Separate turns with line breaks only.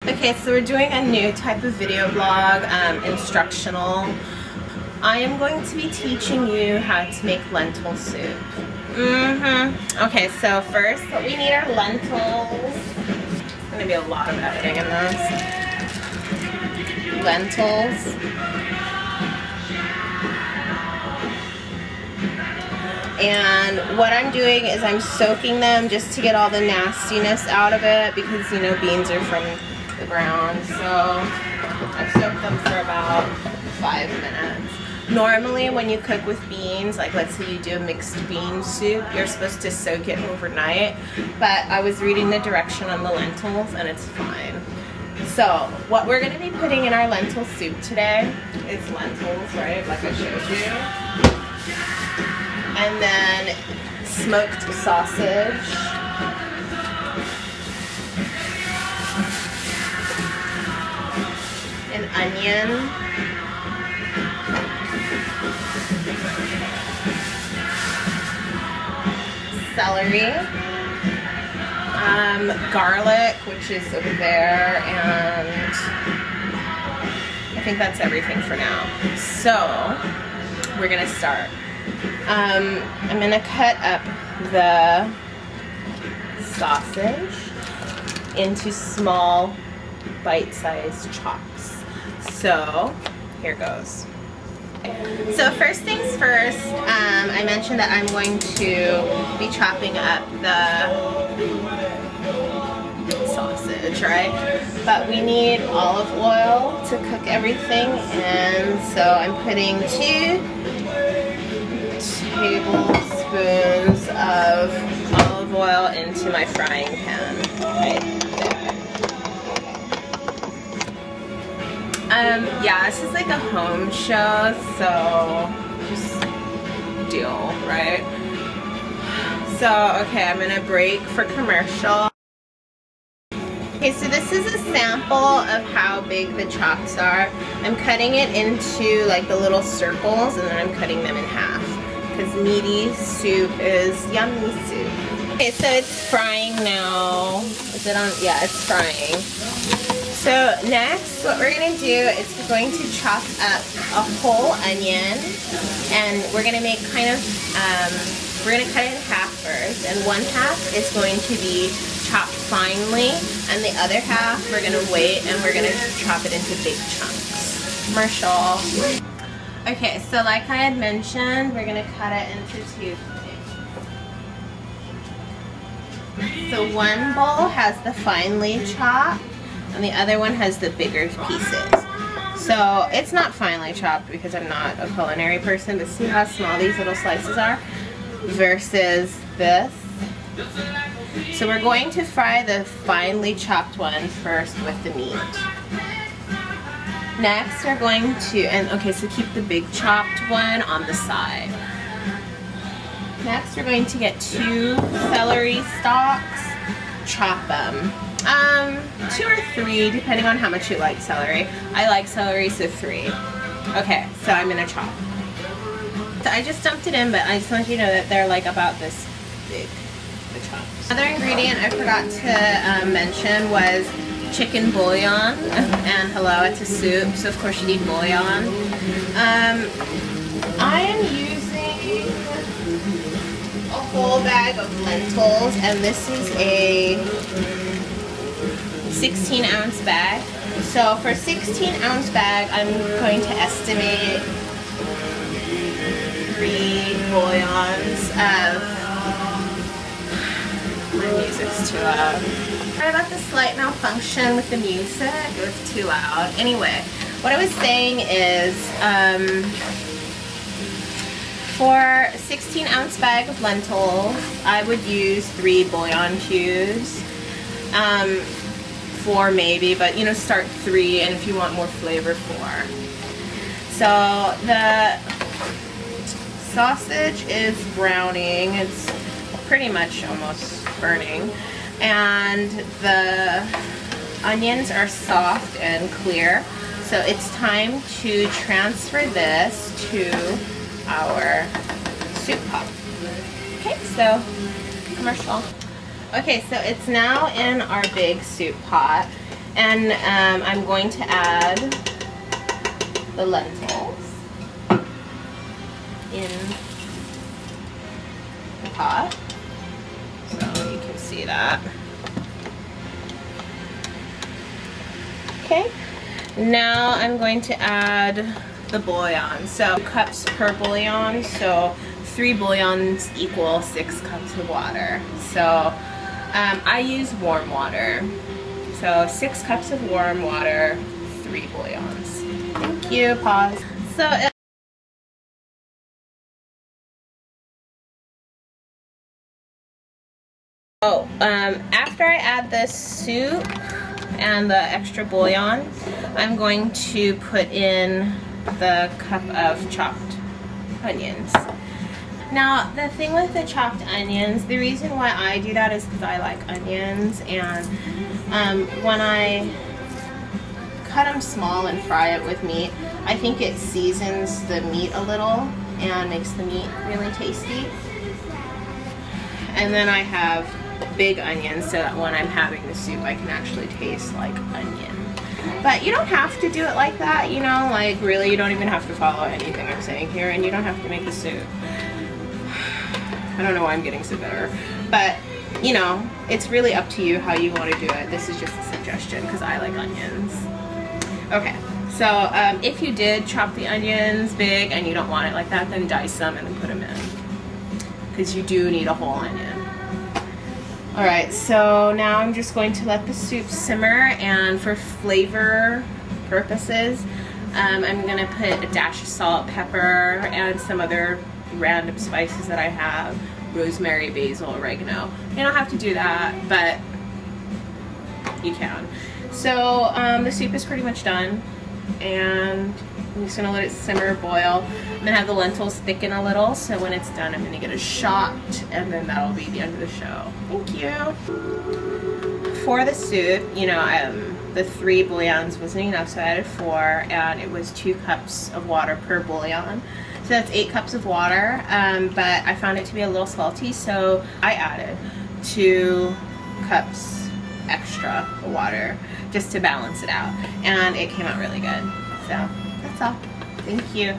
Okay, so we're doing a new type of video blog, instructional. I am going to be teaching you how to make lentil soup. Okay, so first we need our lentils. There's going to be a lot of editing in this. Lentils. And what I'm doing is I'm soaking them just to get all the nastiness out of it because, you know, beans are from the ground. So I soaked them for about 5 minutes. Normally when you cook with beans, like let's say you do a mixed bean soup, you're supposed to soak it overnight. But I was reading the direction on the lentils and it's fine. So what we're going to be putting in our lentil soup today is lentils, right, like I showed you. And then smoked sausage, an onion, celery, garlic, which is over there, and I think that's everything for now. So we're gonna start. I'm gonna cut up the sausage into small bite-sized chops. So here goes. So first things first, I mentioned that I'm going to be chopping up the sausage, right? But we need olive oil to cook everything, and so I'm putting 2 tablespoons of olive oil into my frying pan right there. Yeah, this is like a home show, so just deal, right? So, okay, I'm gonna break for commercial. Okay, so this is a sample of how big the chops are. I'm cutting it into like the little circles, and then I'm cutting them in half. Because meaty soup is yummy soup. Okay, so it's frying now. Is it on? Yeah, it's frying. So next, what we're gonna do is we're going to chop up a whole onion, and we're gonna make kind of, we're gonna cut it in half first, and one half is going to be chopped finely, and the other half we're gonna wait, and we're gonna chop it into big chunks. Commercial. Okay, so like I had mentioned, we're going to cut it into 2 things. So one bowl has the finely chopped, and the other one has the bigger pieces. So it's not finely chopped because I'm not a culinary person, but see how small these little slices are versus this. So we're going to fry the finely chopped one first with the meat. Next, we're going to, and okay, so keep the big chopped one on the side. Next, we're going to get 2 celery stalks, chop them. 2 or 3, depending on how much you like celery. I like celery, so 3. Okay, so I'm gonna chop. So I just dumped it in, but I just want you to know that they're like about this big, the chops. Another ingredient I forgot to mention was chicken bouillon, and hello, it's a soup, so of course you need bouillon. I am using a whole bag of lentils, and this is a 16-ounce bag. So for a 16-ounce bag, I'm going to estimate 3 bouillons of, my music's too loud. Sorry about the slight malfunction with the music, it was too loud. Anyway, what I was saying is, for a 16-ounce bag of lentils, I would use 3 bouillon cubes. 4 maybe, but you know, start 3, and if you want more flavor, 4. So the sausage is browning, it's pretty much almost burning. And the onions are soft and clear, so it's time to transfer this to our soup pot. Okay, so commercial. Okay, so it's now in our big soup pot, And I'm going to add the lentils in the pot. So you can see that. Okay, now I'm going to add the bouillon. So cups per bouillon, so 3 bouillons equal 6 cups of water. So I use warm water. So 6 cups of warm water, 3 bouillons. Thank you, pause. So after I add this soup and the extra bouillon, I'm going to put in the cup of chopped onions. Now, the thing with the chopped onions, the reason why I do that is because I like onions, and when I cut them small and fry it with meat, I think it seasons the meat a little and makes the meat really tasty. And then I have big onions so that when I'm having the soup I can actually taste like onion. But you don't have to do it like that, you know, like really you don't even have to follow anything I'm saying here, and you don't have to make the soup. I don't know why I'm getting so bitter, but you know, it's really up to you how you want to do it. This is just a suggestion because I like onions. Okay, so if you did chop the onions big and you don't want it like that, then dice them and then put them in, because you do need a whole onion. Alright, so now I'm just going to let the soup simmer, and for flavor purposes, I'm going to put a dash of salt, pepper, and some other random spices that I have. Rosemary, basil, oregano. You don't have to do that, but you can. So the soup is pretty much done, and I'm just going to let it simmer, boil. I'm going to have the lentils thicken a little, so when it's done I'm going to get a shot, and then that'll be the end of the show. Thank you. For the soup, you know, the 3 bouillons wasn't enough, so I added 4, and it was 2 cups of water per bouillon. So that's 8 cups of water, but I found it to be a little salty, so I added 2 cups extra water just to balance it out, and it came out really good. So that's all. Thank you.